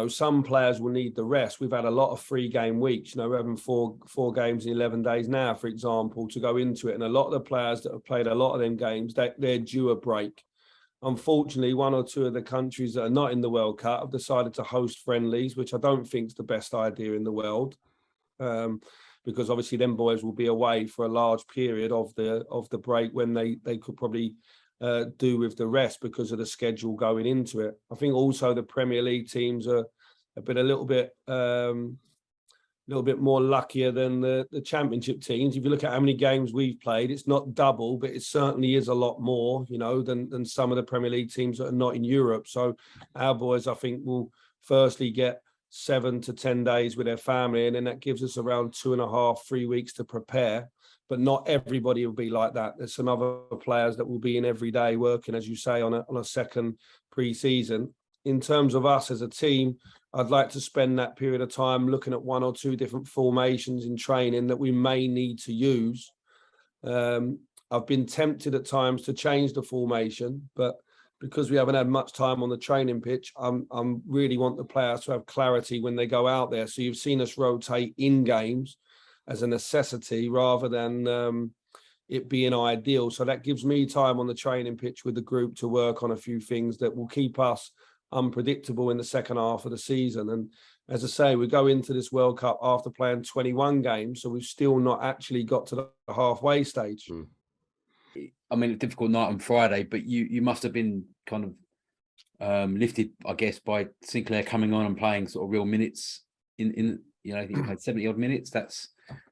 some players will need the rest. We've had a lot of 3-game weeks. We're having four games in 11 days now, for example, to go into it. And a lot of the players that have played a lot of them games, they're due a break. Unfortunately, 1 or 2 of the countries that are not in the World Cup have decided to host friendlies, which I don't think is the best idea in the world, because obviously them boys will be away for a large period of the break when they could probably do with the rest because of the schedule going into it. I think also the Premier League teams have been a little bit more luckier than the Championship teams. If you look at how many games we've played, it's not double, but it certainly is a lot more, than some of the Premier League teams that are not in Europe. So our boys, I think, will firstly get 7 to 10 days with their family, and then that gives us around 2.5, 3 weeks to prepare. But not everybody will be like that. There's some other players that will be in every day working, as you say, on a second pre-season. In terms of us as a team, I'd like to spend that period of time looking at 1 or 2 different formations in training that we may need to use. I've been tempted at times to change the formation, but because we haven't had much time on the training pitch, I'm really want the players to have clarity when they go out there. So you've seen us rotate in games as a necessity rather than it being ideal. So that gives me time on the training pitch with the group to work on a few things that will keep us unpredictable in the second half of the season. And as I say, we go into this World Cup after playing 21 games, so we've still not actually got to the halfway stage. I mean, a difficult night on Friday, but you must have been kind of lifted, I guess, by Sinclair coming on and playing sort of real minutes in I think he played 70 odd minutes. That's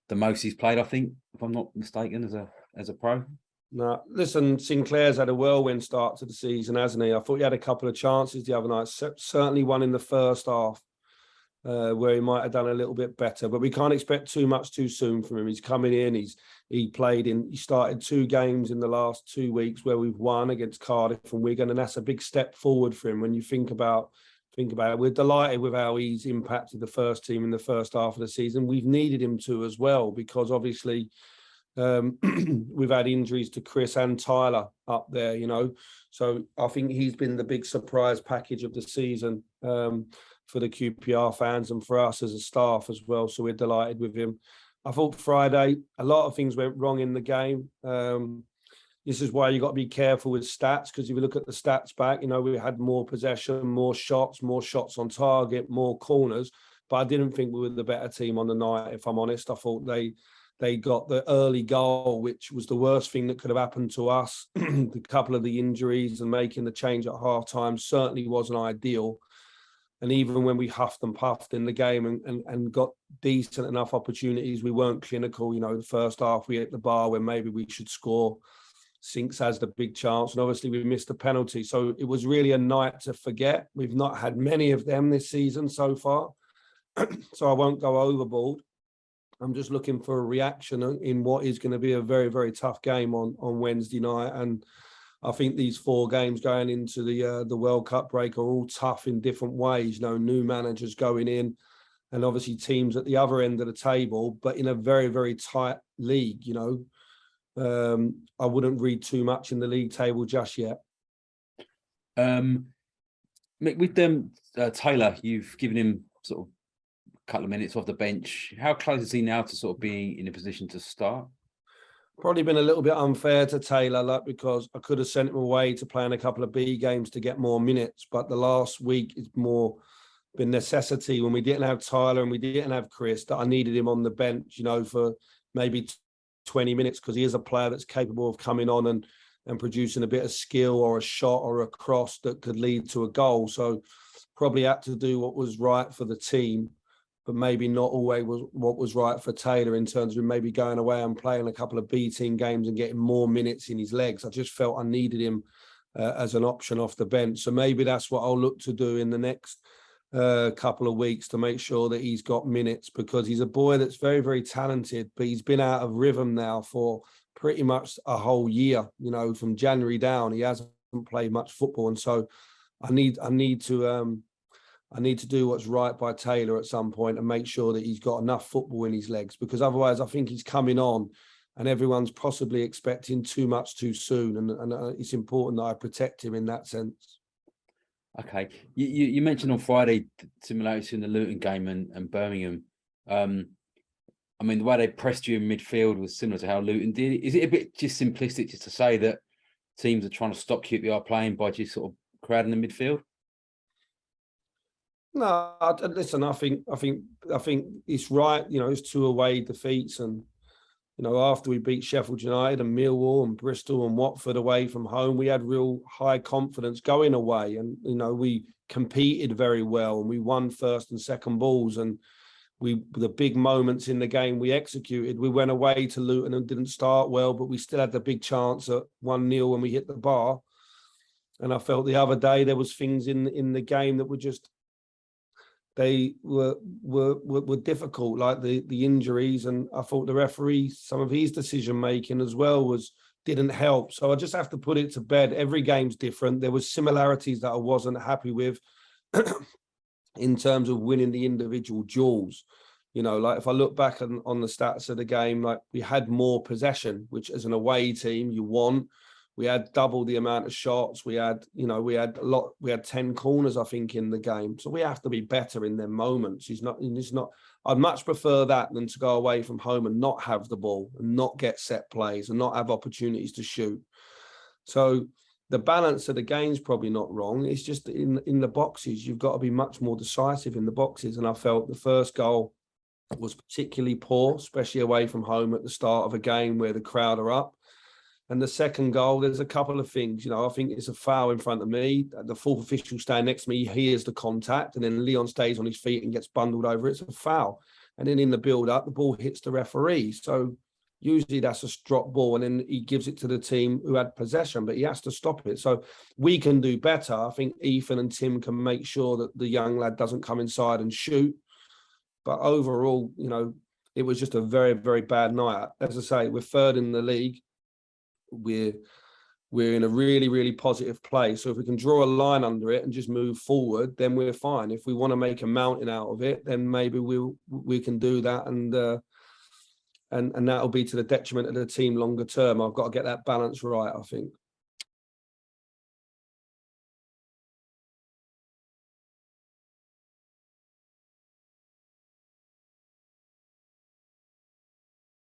the most he's played, I think, if I'm not mistaken, as a pro. No, listen, Sinclair's had a whirlwind start to the season, hasn't he? I thought he had a couple of chances the other night, certainly one in the first half, where he might have done a little bit better, but we can't expect too much too soon from him. He's coming in, he started 2 games in the last 2 weeks where we've won against Cardiff and Wigan, and that's a big step forward for him when you think about it. We're delighted with how he's impacted the first team in the first half of the season. We've needed him to as well, because obviously we've had injuries to Chris and Tyler up there, so I think he's been the big surprise package of the season for the QPR fans and for us as a staff as well. So we're delighted with him. I thought Friday, a lot of things went wrong in the game. This is why you got to be careful with stats, because if you look at the stats back, we had more possession, more shots on target, more corners, but I didn't think we were the better team on the night, if I'm honest. I thought they got the early goal, which was the worst thing that could have happened to us. A couple of the injuries and making the change at half-time certainly wasn't ideal. And even when we huffed and puffed in the game and got decent enough opportunities, we weren't clinical. The first half we hit the bar when maybe we should score. Sinks has the big chance, and obviously we missed a penalty. So it was really a night to forget. We've not had many of them this season so far, so I won't go overboard. I'm just looking for a reaction in what is going to be a very, very tough game on Wednesday night. And I think these 4 games going into the World Cup break are all tough in different ways. New managers going in, and obviously teams at the other end of the table, but in a very, very tight league. I wouldn't read too much in the league table just yet. With Taylor, you've given him sort of a couple of minutes off the bench. How close is he now to sort of being in a position to start? Probably been a little bit unfair to Taylor, because I could have sent him away to play in a couple of B games to get more minutes. But the last week is more been necessity when we didn't have Tyler and we didn't have Chris, that I needed him on the bench, for maybe 20 minutes, because he is a player that's capable of coming on and producing a bit of skill or a shot or a cross that could lead to a goal. So probably had to do what was right for the team, but maybe not always what was right for Taylor in terms of maybe going away and playing a couple of B team games and getting more minutes in his legs. I just felt I needed him as an option off the bench. So maybe that's what I'll look to do in the next couple of weeks, to make sure that he's got minutes, because he's a boy that's very, very talented, but he's been out of rhythm now for pretty much a whole year. From January down, he hasn't played much football. And so I need to do what's right by Taylor at some point and make sure that he's got enough football in his legs, because otherwise I think he's coming on and everyone's possibly expecting too much too soon. And it's important that I protect him in that sense. Okay. You mentioned on Friday similarities in the Luton game and Birmingham. I mean, the way they pressed you in midfield was similar to how Luton did. Is it a bit just simplistic just to say that teams are trying to stop QPR playing by just sort of crowding the midfield? No, listen. I think it's right. You know, it's 2 away defeats, and you know, after we beat Sheffield United and Millwall and Bristol and Watford away from home, we had real high confidence going away, and you know, we competed very well, and we won first and second balls, and the big moments in the game we executed. We went away to Luton and didn't start well, but we still had the big chance at 1-0 when we hit the bar. And I felt the other day there was things in the game that were just, they were difficult, like the injuries, and I thought the referee, some of his decision making as well didn't help. So I just have to put it to bed. Every game's different. There was similarities that I wasn't happy with in terms of winning the individual duels. You know, like if I look back on the stats of the game, like we had more possession, which as an away team you want. We had double the amount of shots. We had 10 corners, I think, in the game. So we have to be better in them moments. I'd much prefer that than to go away from home and not have the ball and not get set plays and not have opportunities to shoot. So the balance of the game's probably not wrong. It's just in the boxes, you've got to be much more decisive in the boxes. And I felt the first goal was particularly poor, especially away from home at the start of a game where the crowd are up. And the second goal, there's a couple of things. You know, I think it's a foul in front of me. The fourth official standing next to me, he hears the contact, and then Leon stays on his feet and gets bundled over. It's a foul. And then in the build-up, the ball hits the referee. So usually that's a drop ball, and then he gives it to the team who had possession, but he has to stop it. So we can do better. I think Ethan and Tim can make sure that the young lad doesn't come inside and shoot. But overall, you know, it was just a very, very bad night. As I say, we're third in the league. We're in a really, really positive place. So if we can draw a line under it and just move forward, then we're fine. If we want to make a mountain out of it, then maybe we can do that, and that'll be to the detriment of the team longer term. I've got to get that balance right, I think.